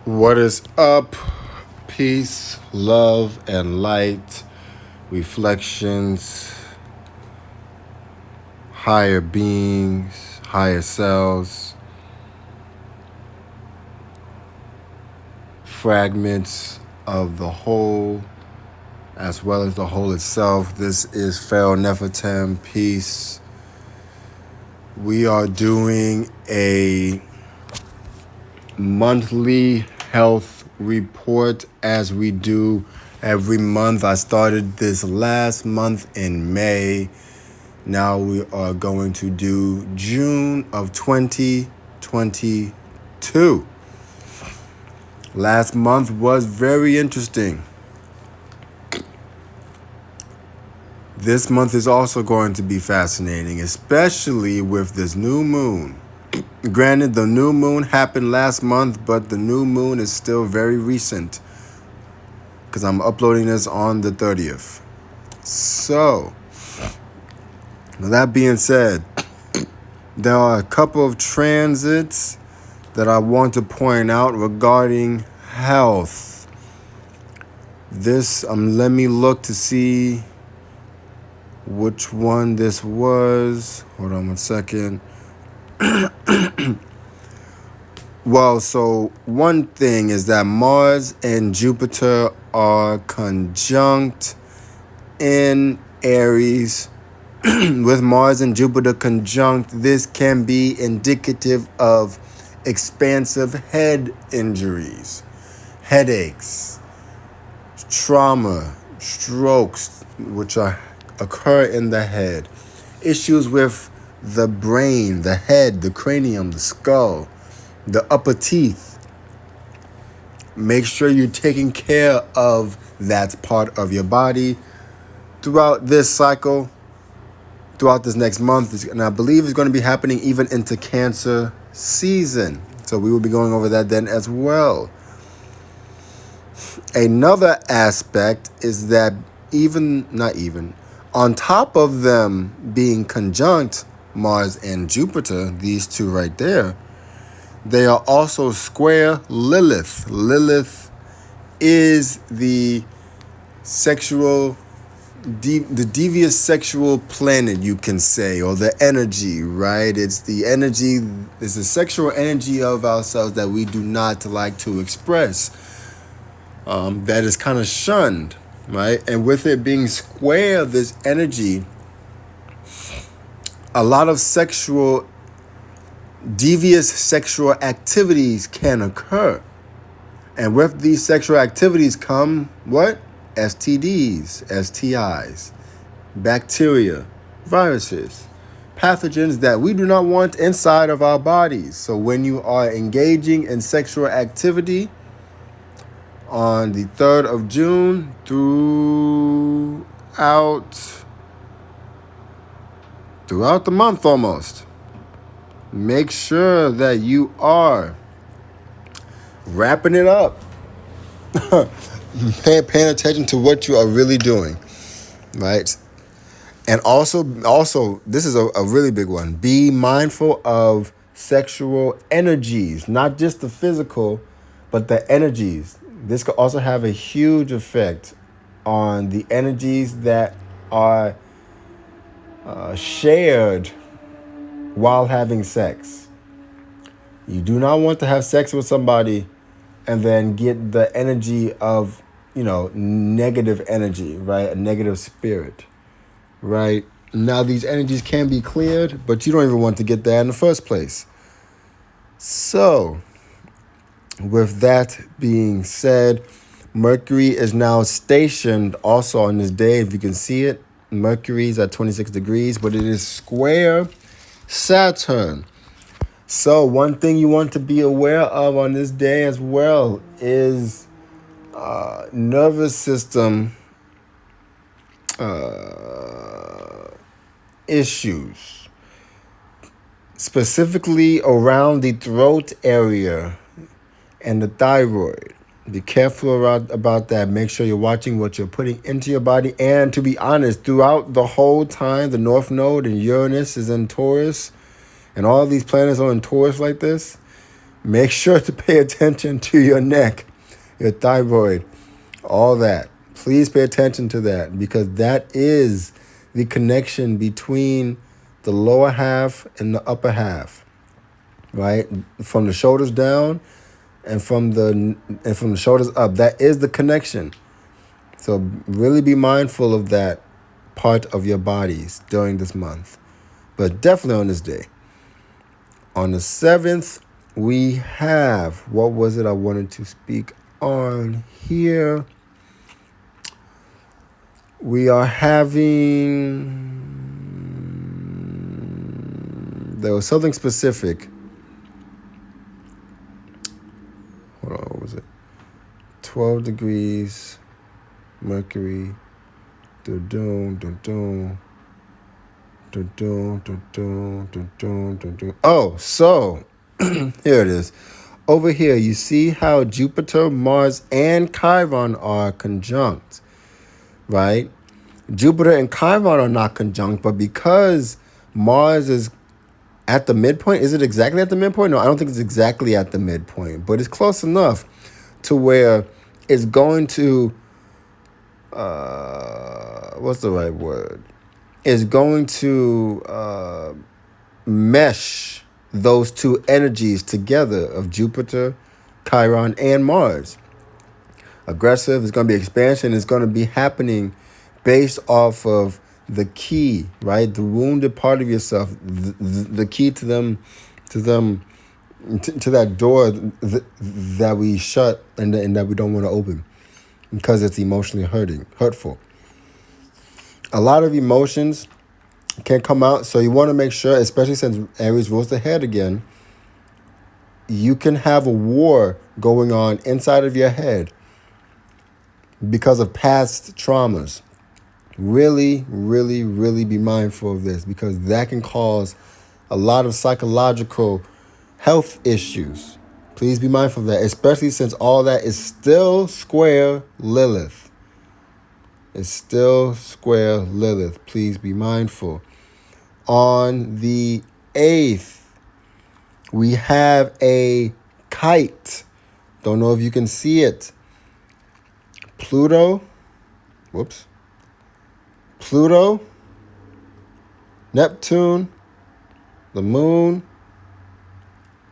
What is up? Peace, love, and light, reflections, higher beings, higher selves, fragments of the whole, as well as the whole itself. This is Pharaoh Nefertem. Peace. We are doing a monthly health report as we do every month. I started this last month in May. Now we are going to do June of 2022. Last month was very interesting. This month is also going to be fascinating, especially with this new moon. Granted, the new moon happened last month, but the new moon is still very recent because I'm uploading this on the 30th. So, with that being said, there are a couple of transits that I want to point out regarding health. Let me look to see which one this was. Hold on one second. Well, so one thing is that Mars and Jupiter are conjunct in Aries. With Mars and Jupiter conjunct, this can be indicative of expansive head injuries, headaches, trauma, strokes, which occur in the head, issues with the brain, the head, the cranium, the skull, the upper teeth. Make sure you're taking care of that part of your body throughout this cycle, throughout this next month. And I believe it's going to be happening even into Cancer season. So we will be going over that then as well. Another aspect is that on top of them being conjunct, Mars and Jupiter, these two right there, they are also square Lilith. Lilith is the devious sexual planet, you can say, or the energy, right? It's the sexual energy of ourselves that we do not like to express. That is kind of shunned, right? And with it being square, this energy, a lot of devious sexual activities can occur. And with these sexual activities come what? STDs, STIs, bacteria, viruses, pathogens that we do not want inside of our bodies. So when you are engaging in sexual activity on the 3rd of June throughout the month almost, make sure that you are wrapping it up. Paying attention to what you are really doing, right? And also, this is a really big one. Be mindful of sexual energies, not just the physical, but the energies. This could also have a huge effect on the energies that are shared while having sex. You do not want to have sex with somebody and then get the energy of, negative energy, right? A negative spirit, right? Now, these energies can be cleared, but you don't even want to get that in the first place. So, with that being said, Mercury is now stationed also on this day. If you can see it, Mercury is at 26 degrees, but it is square Saturn. So one thing you want to be aware of on this day as well is nervous system issues, specifically around the throat area and the thyroid. Be careful about that. Make sure you're watching what you're putting into your body. And to be honest, throughout the whole time, the North Node and Uranus is in Taurus, and all these planets are in Taurus like this, Make sure to pay attention to your neck, your thyroid, all that. Please pay attention to that, because that is the connection between the lower half and the upper half, right? From the shoulders down and from the shoulders up. That is the connection. So really be mindful of that part of your bodies during this month, but definitely on this day. On the 7th, we have, what was it I wanted to speak on here? We are having, there was something specific. Hold on, what was it? 12 degrees, Mercury, Oh, so here it is. Over here, you see how Jupiter, Mars, and Chiron are conjunct, right? Jupiter and Chiron are not conjunct, but because Mars is at the midpoint, is it exactly at the midpoint? No, I don't think it's exactly at the midpoint, but it's close enough to where it's going to, what's the right word? It's going to mesh those two energies together of Jupiter, Chiron, and Mars. Aggressive, it's going to be expansion, it's going to be happening based off of the key, right? The wounded part of yourself, the key to that door that we shut and that we don't want to open because it's emotionally hurtful. A lot of emotions can come out, so you want to make sure, especially since Aries rules the head again, you can have a war going on inside of your head because of past traumas. Really, really, really be mindful of this, because that can cause a lot of psychological health issues. Please be mindful of that, especially since all that is still square Lilith. It's still square Lilith. Please be mindful. On the 8th, we have a kite. Don't know if you can see it. Pluto, Neptune, the moon,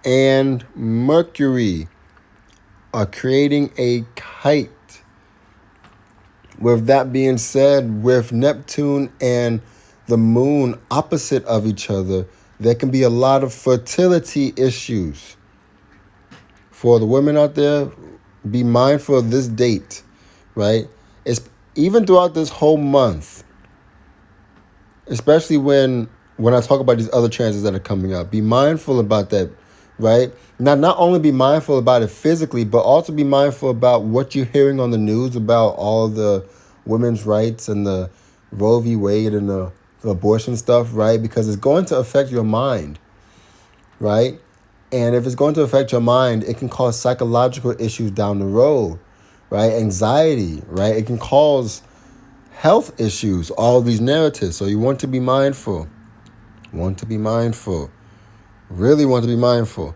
and Mercury are creating a kite. With that being said, with Neptune and the moon opposite of each other, there can be a lot of fertility issues. For the women out there, be mindful of this date, right? It's even throughout this whole month, especially when I talk about these other transits that are coming up. Be mindful about that, right? Not only be mindful about it physically, but also be mindful about what you're hearing on the news about all the women's rights and the Roe v. Wade and the abortion stuff, right? Because it's going to affect your mind, right? And if it's going to affect your mind, it can cause psychological issues down the road, right? Anxiety, right? It can cause health issues, all these narratives. So you want to be mindful. Really want to be mindful.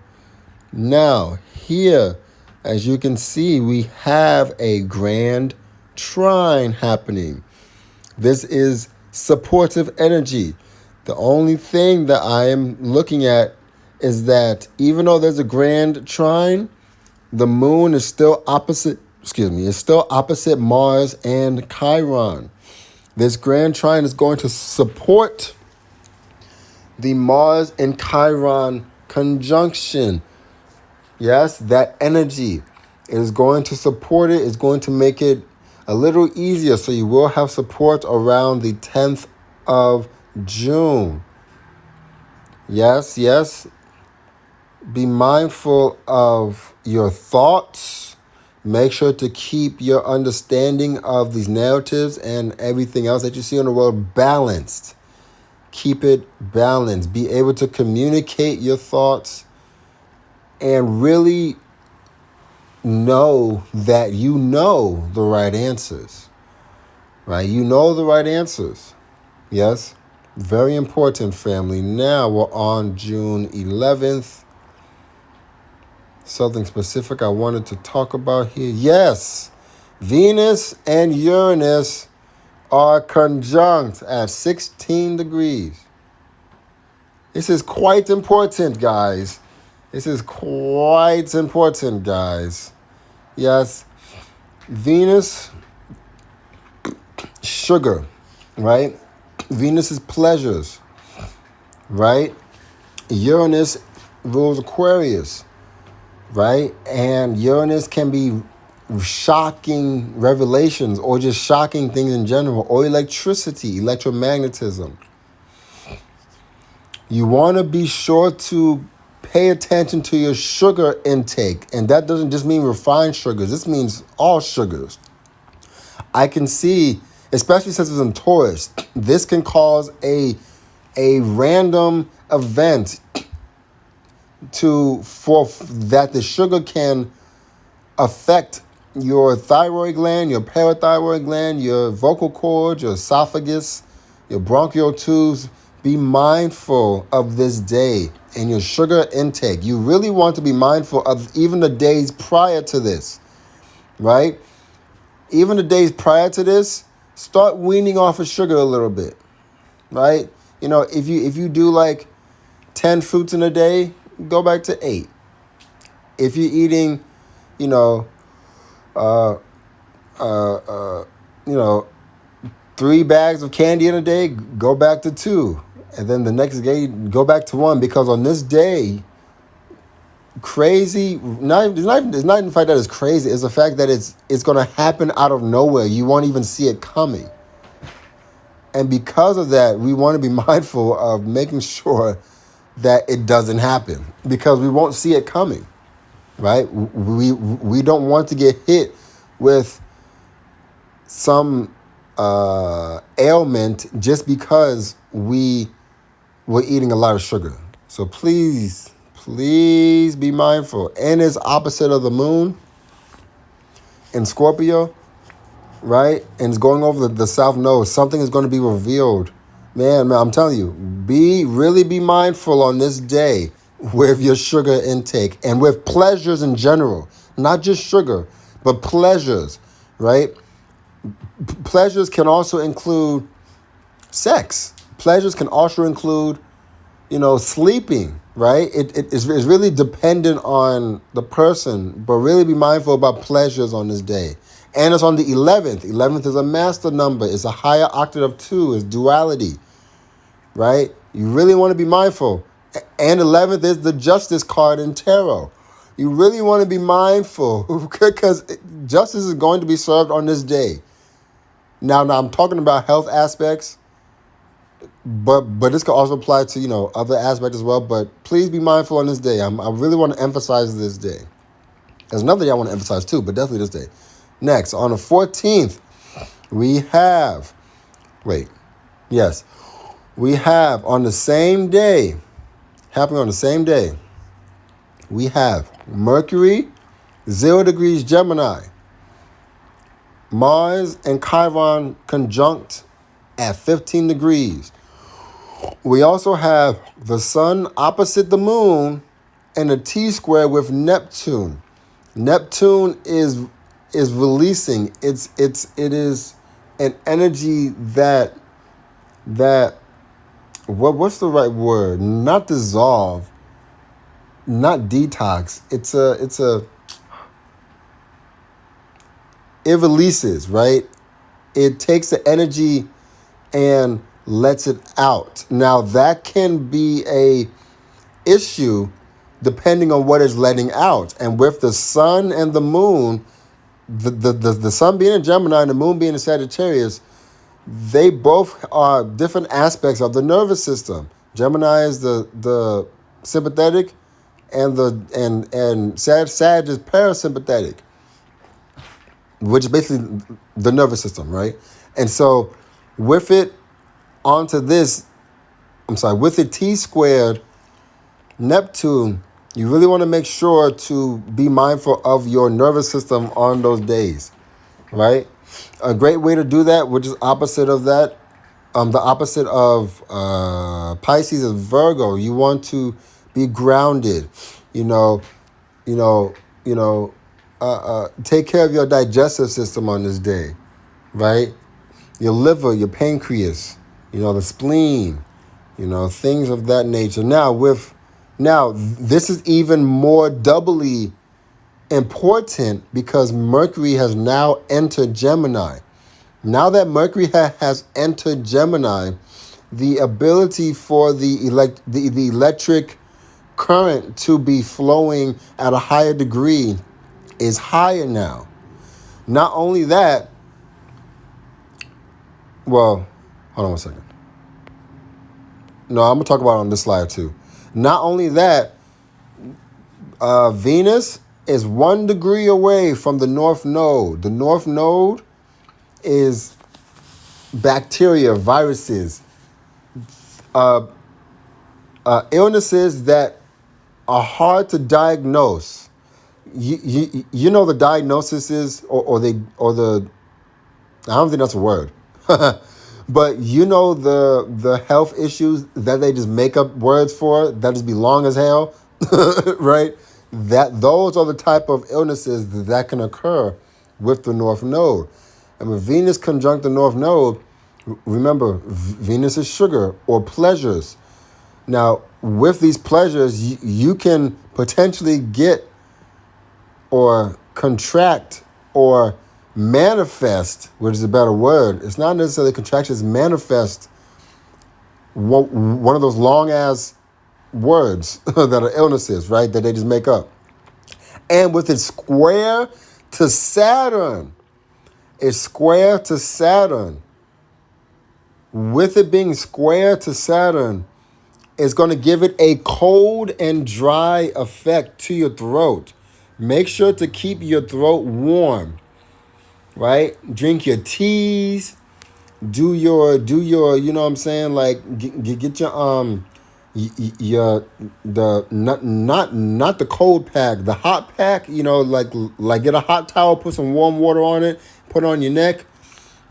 Now, here, as you can see, we have a grand trine happening. This is supportive energy. The only thing that I am looking at is that even though there's a grand trine, the moon is still opposite Mars and Chiron. This grand trine is going to support the Mars and Chiron conjunction. Yes, that energy is going to support it. It's going to make it a little easier. So you will have support around the 10th of June. Yes. Be mindful of your thoughts. Make sure to keep your understanding of these narratives and everything else that you see in the world balanced. Keep it balanced. Be able to communicate your thoughts and really know that you know the right answers. Right? You know the right answers. Yes? Very important, family. Now we're on June 11th. something specific I wanted to talk about here. Yes, Venus and Uranus are conjunct at 16 degrees. This is quite important, guys. This is quite important, guys. Yes, Venus, sugar, right? Venus is pleasures, right? Uranus rules Aquarius, right? And Uranus can be shocking revelations or just shocking things in general, or electricity, electromagnetism. You want to be sure to pay attention to your sugar intake. And that doesn't just mean refined sugars. This means all sugars. I can see, especially since it's in Taurus, this can cause a random event for that the sugar can affect your thyroid gland, your parathyroid gland, your vocal cords, your esophagus, your bronchial tubes. Be mindful of this day and your sugar intake. You really want to be mindful of even the days prior to this, right? Even the days prior to this, start weaning off of sugar a little bit, right? You know, if you do like 10 fruits in a day, go back to 8. If you're eating, you know, 3 bags of candy in a day, go back to 2. And then the next day, go back to 1. Because on this day, crazy, it's not even the fact that it's crazy, it's the fact that it's going to happen out of nowhere. You won't even see it coming. And because of that, we want to be mindful of making sure that it doesn't happen, because we won't see it coming, right? We don't want to get hit with some ailment just because we were eating a lot of sugar. So please be mindful. And it's opposite of the moon in Scorpio, right? And it's going over the south node. Something is going to be revealed. Man, I'm telling you, really be mindful on this day with your sugar intake and with pleasures in general. Not just sugar, but pleasures, right? Pleasures can also include sex. Pleasures can also include, sleeping, right? It's really dependent on the person, but really be mindful about pleasures on this day. And it's on the 11th. 11th is a master number. It's a higher octave of 2. It's duality, right? You really want to be mindful. And 11th is the justice card in tarot. You really want to be mindful because justice is going to be served on this day. Now I'm talking about health aspects, but this could also apply to, other aspects as well. But please be mindful on this day. I really want to emphasize this day. There's another day I want to emphasize too, but definitely this day. Next, on the 14th, we have on the same day, happening on the same day, we have Mercury, 0 degrees Gemini, Mars and Chiron conjunct at 15 degrees. We also have the sun opposite the moon and a T-square with Neptune. Neptune is releasing. It is an energy that what's the right word? Not dissolve, not detox. It releases, right? It takes the energy and lets it out. Now that can be a issue depending on what it's letting out. And with the sun and the moon, the sun being in Gemini and the moon being in Sagittarius, they both are different aspects of the nervous system. Gemini is the sympathetic, and Sag is parasympathetic, which is basically the nervous system, right? And so with it T-squared Neptune, you really want to make sure to be mindful of your nervous system on those days, right? A great way to do that, which is opposite of that, the opposite of Pisces is Virgo. You want to be grounded, You know, you know, take care of your digestive system on this day, right? Your liver, your pancreas, the spleen, things of that nature. Now this is even more doubly important because Mercury has now entered Gemini. Now that Mercury has entered Gemini, the ability for the electric current to be flowing at a higher degree is higher now. Not only that, well, hold on one second. No, I'm going to talk about it on this slide too. Not only that, Venus is 1 degree away from the North Node. The North Node is bacteria, viruses, illnesses that are hard to diagnose. You know the diagnosis is, or the I don't think that's a word, but the health issues that they just make up words for that just be long as hell, right? Those are the type of illnesses that can occur with the North Node, and with Venus conjunct the North Node, remember Venus is sugar or pleasures. Now, with these pleasures, you can potentially get or contract or manifest, which is a better word. It's not necessarily contraction, it's manifest one of those long-ass words that are illnesses, right, that they just make up. And with it square to Saturn, it's square to Saturn. With it being square to Saturn, it's going to give it a cold and dry effect to your throat. Make sure to keep your throat warm, right? Drink your teas, do your, you know what I'm saying? Like get your the not the cold pack, the hot pack, like get a hot towel, put some warm water on it, put it on your neck,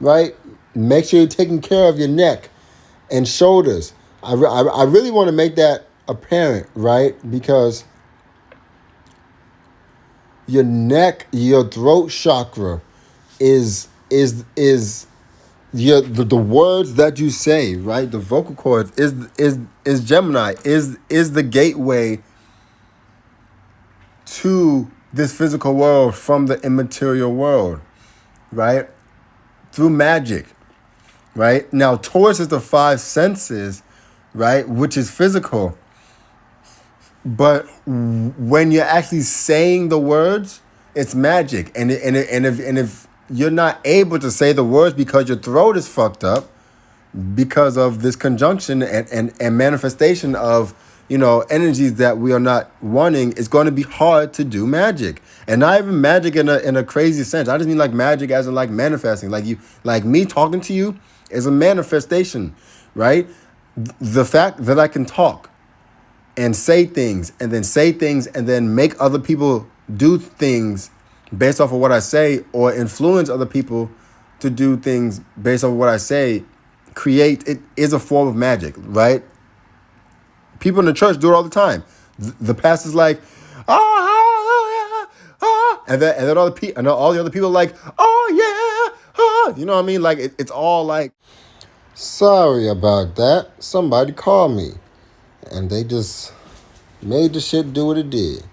right? Make sure you're taking care of your neck and shoulders. I really want to make that apparent, right? Because your neck, your throat chakra is the words that you say, right? The vocal cords is Gemini, is the gateway to this physical world from the immaterial world, right? Through magic, right? Now, Taurus is the 5 senses, right? Which is physical. But when you're actually saying the words, it's magic. And if you're not able to say the words because your throat is fucked up, because of this conjunction and manifestation of energies that we are not wanting, it's going to be hard to do magic. And not even magic in a crazy sense. I just mean like magic as in like manifesting. Like me talking to you is a manifestation, right? The fact that I can talk and say things and then make other people do things based off of what I say, or influence other people to do things based off of what I say, create it is a form of magic, right? People in the church do it all the time. The pastor's like, oh, and then all the other people are like, oh yeah, you know what I mean? Like it's all like, sorry about that. Somebody called me, and they just made the shit do what it did.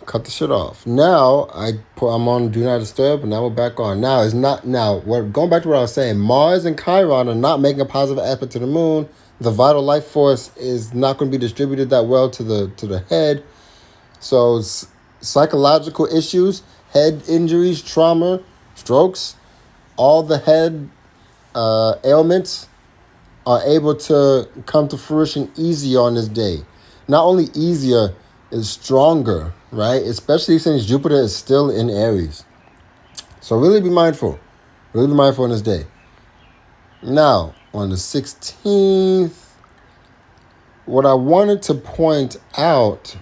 Cut the shit off. Now I'm on Do Not Disturb, and now we're back on. Now it's not now. We're going back to what I was saying. Mars and Chiron are not making a positive aspect to the moon. The vital life force is not going to be distributed that well to the head. So psychological issues, head injuries, trauma, strokes, all the head ailments are able to come to fruition easier on this day. Not only easier, is stronger, right? Especially since Jupiter is still in Aries. So really be mindful. Really be mindful on this day. Now, on the 16th, what I wanted to point out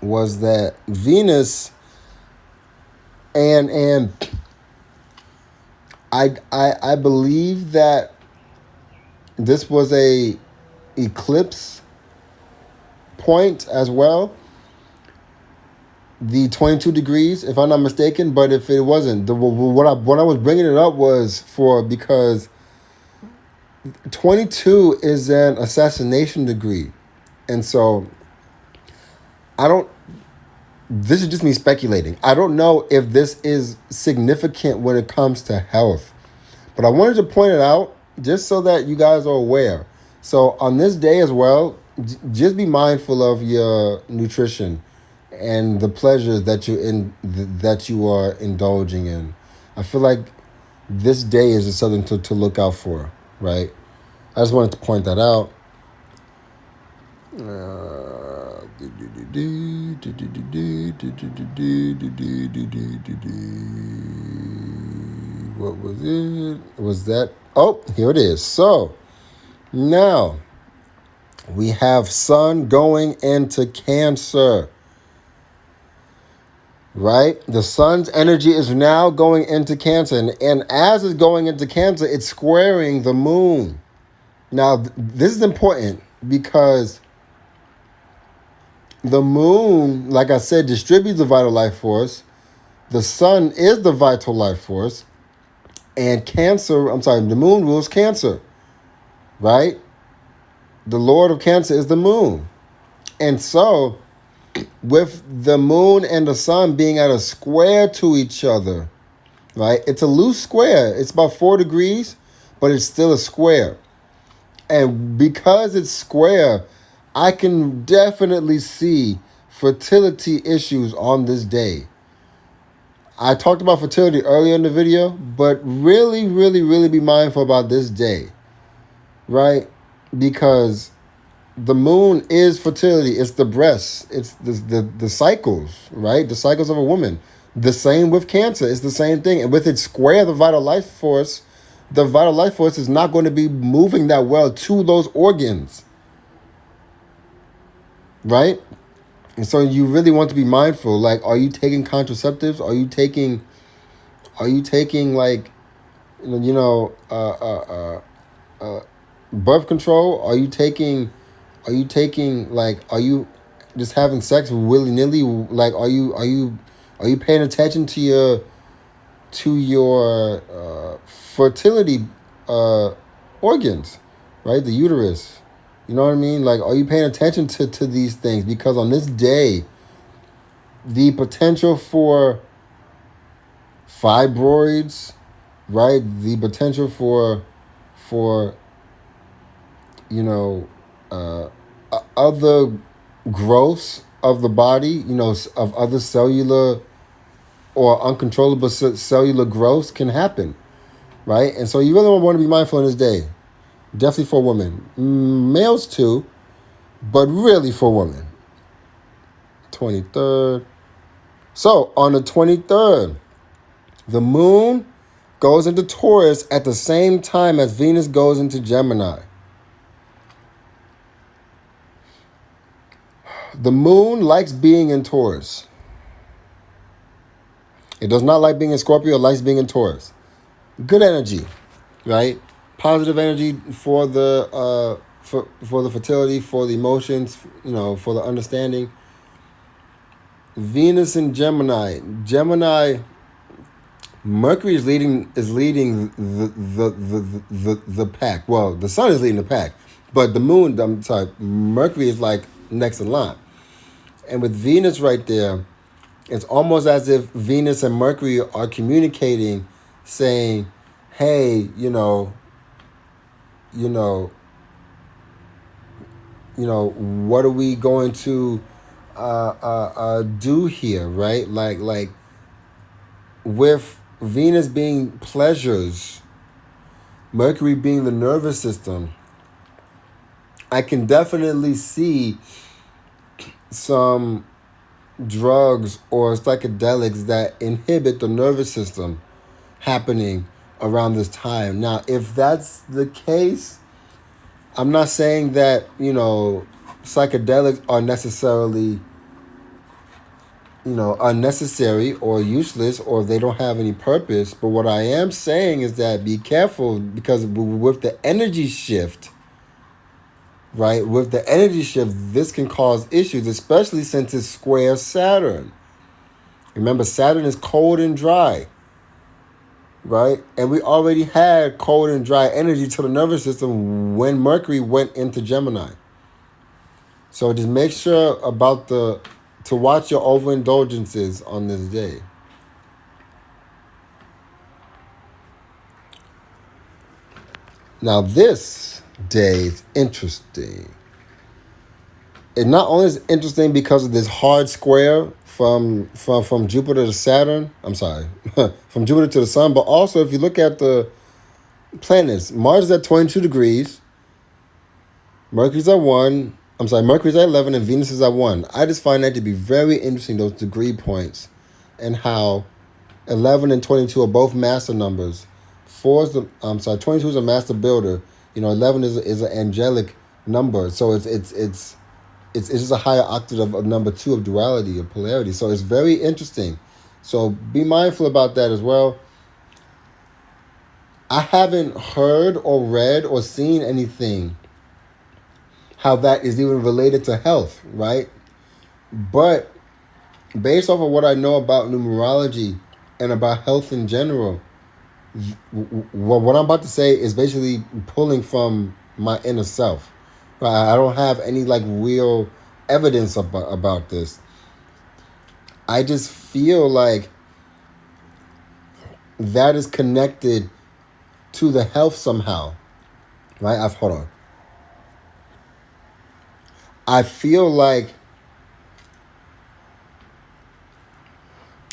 was that Venus and I believe that this was a eclipse point as well. the 22 degrees, if I'm not mistaken. But if it wasn't, what I was bringing it up was for because 22 is an assassination degree, and so I don't. This is just me speculating. I don't know if this is significant when it comes to health, but I wanted to point it out just so that you guys are aware. So on this day as well, just be mindful of your nutrition and the pleasures that you are indulging in. I feel like this day is just something to look out for, right? I just wanted to point that out. What was it? Was that? Oh, here it is. So now we have Sun going into Cancer. Right? The Sun's energy is now going into Cancer. And as it's going into Cancer, it's squaring the Moon. Now, this is important because the Moon, like I said, distributes the vital life force. The Sun is the vital life force. And the Moon rules Cancer. Right? The Lord of Cancer is the Moon. And so, with the Moon and the Sun being at a square to each other, right? It's a loose square. It's about 4 degrees, but it's still a square. And because it's square, I can definitely see fertility issues on this day. I talked about fertility earlier in the video, but really, really, really be mindful about this day, right? Because the Moon is fertility. It's the breasts. It's the cycles, right? The cycles of a woman. The same with Cancer. It's the same thing. And with its square, the vital life force is not going to be moving that well to those organs, right? And so you really want to be mindful. Like, are you taking contraceptives? Are you taking like, birth control? Are you taking like, are you just having sex willy nilly? Like, are you paying attention to your fertility organs, right? The uterus. You know what I mean? Like, are you paying attention to these things? Because on this day, the potential for fibroids, right? The potential for other growths of the body, of other cellular or uncontrollable cellular growths can happen, right? And so you really want to be mindful in this day. Definitely for women. Males too, but really for women. 23rd. So on the 23rd, the Moon goes into Taurus at the same time as Venus goes into Gemini. The Moon likes being in Taurus. It does not like being in Scorpio. It likes being in Taurus. Good energy, right? Positive energy for the for the fertility, for the emotions, for the understanding. Venus in Gemini. Mercury is leading the pack. Well, the Sun is leading the pack, but Mercury is like next in line. And with Venus right there, it's almost as if Venus and Mercury are communicating, saying, "Hey, what are we going to do here, right? Like with Venus being pleasures, Mercury being the nervous system, I can definitely see some drugs or psychedelics that inhibit the nervous system happening around this time. Now, if that's the case, I'm not saying that, psychedelics are necessarily, unnecessary or useless, or they don't have any purpose. But what I am saying is that be careful, because with the energy shift, right? With the energy shift, this can cause issues, especially since it's square Saturn. Remember, Saturn is cold and dry, right? And we already had cold and dry energy to the nervous system when Mercury went into Gemini. So just make sure to watch your overindulgences on this day. Now this day is interesting. It not only is interesting because of this hard square from Jupiter to Saturn. I'm sorry, from Jupiter to the Sun, but also if you look at the planets, Mars is at 22 degrees, Mercury's at 1. I'm sorry, Mercury's at 11 and Venus is at 1. I just find that to be very interesting, those degree points, and how 11 and 22 are both master numbers. 22 is a master builder. 11 is an angelic number, so it's just a higher octave of number 2 of duality, of polarity. So it's very interesting. So be mindful about that as well. I haven't heard or read or seen anything how that is even related to health, right? But based off of what I know about numerology and about health in general, what I'm about to say is basically pulling from my inner self. I don't have any real evidence about this. I just feel like that is connected to the health somehow, right? Hold on. I feel like,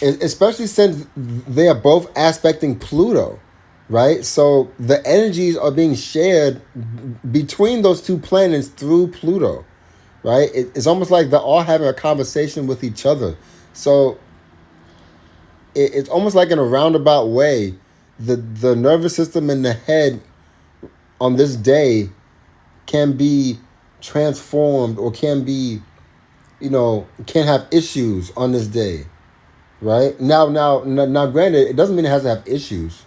especially since they are both aspecting Pluto, right? So the energies are being shared between those two planets through Pluto, right? It's almost like they're all having a conversation with each other. So it's almost like in a roundabout way, the nervous system and the head on this day can be transformed or can be, can have issues on this day, right? Now, granted, it doesn't mean it has to have issues.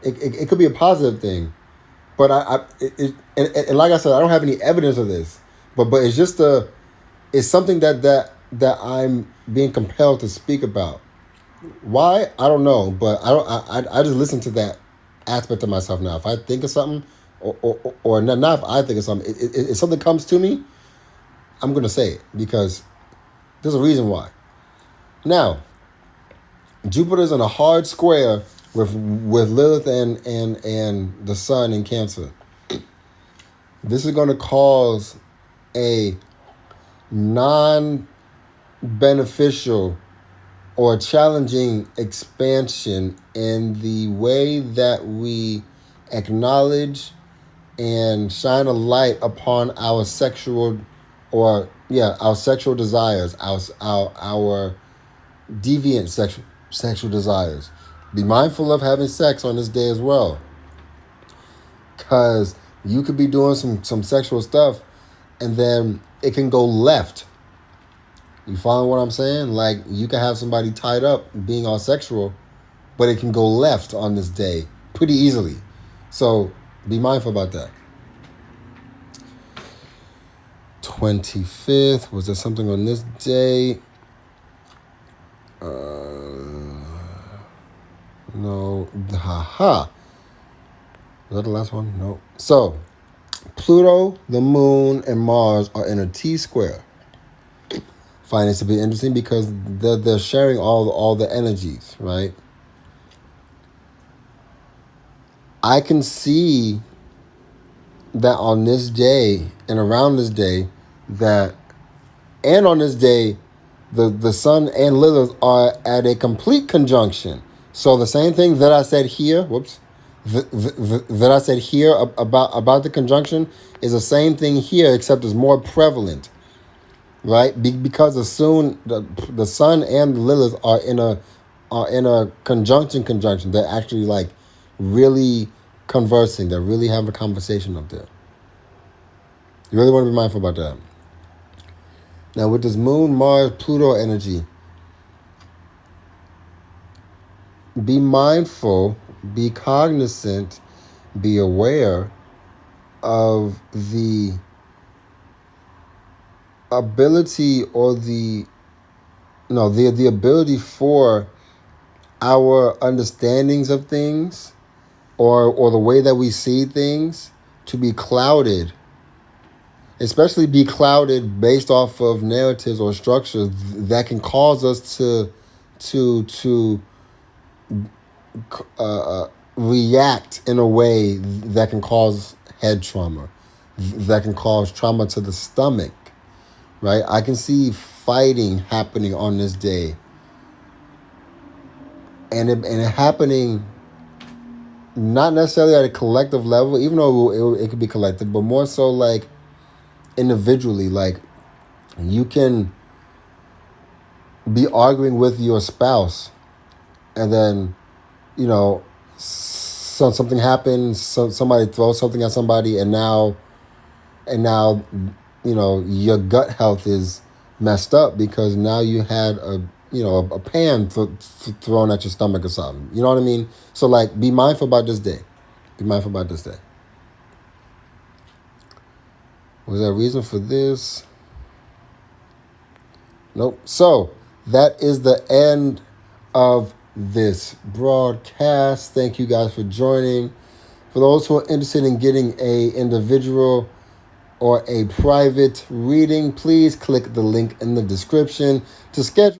It could be a positive thing, but and like I said, I don't have any evidence of this, but it's just it's something that I'm being compelled to speak about. Why? I don't know, but I just listen to that aspect of myself now. If I think of something, or not if I think of something, if something comes to me, I'm gonna say it because there's a reason why. Now, Jupiter's in a hard square with Lilith and the Sun in Cancer. This is going to cause a non-beneficial or challenging expansion in the way that we acknowledge and shine a light upon our sexual desires, our deviant sexual desires. Be mindful of having sex on this day as well, because you could be doing some sexual stuff and then it can go left. You follow what I'm saying? Like, you can have somebody tied up being all sexual, but it can go left on this day pretty easily. So be mindful about that. 25th, was there something on this day? No. Haha. Was that the last one? No. So, Pluto, the Moon, and Mars are in a T-square. Find this to be interesting because they're sharing all the energies, right? I can see that on this day and around this day on this day, the Sun and Lilith are at a complete conjunction. So the same thing that I said here, that I said here about the conjunction is the same thing here, except it's more prevalent, right? Because the Sun and Lilith are in a conjunction. They're actually really conversing. They're really having a conversation up there. You really want to be mindful about that. Now with this Moon, Mars, Pluto energy, be mindful, be cognizant, be aware of the ability or the no, the ability for our understandings of things, or the way that we see things, to be clouded, especially be clouded based off of narratives or structures that can cause us to react in a way that can cause head trauma, that can cause trauma to the stomach, right? I can see fighting happening on this day, and it happening not necessarily at a collective level, even though it could be collective, but more so like individually. Like, you can be arguing with your spouse, and then, something happens, somebody throws something at somebody, and now your gut health is messed up because now you had a pan thrown at your stomach or something. You know what I mean? So, like, be mindful about this day. Be mindful about this day. Was there a reason for this? Nope. So that is the end of this broadcast. Thank you guys for joining. For those who are interested in getting a individual or a private reading, please click the link in the description to schedule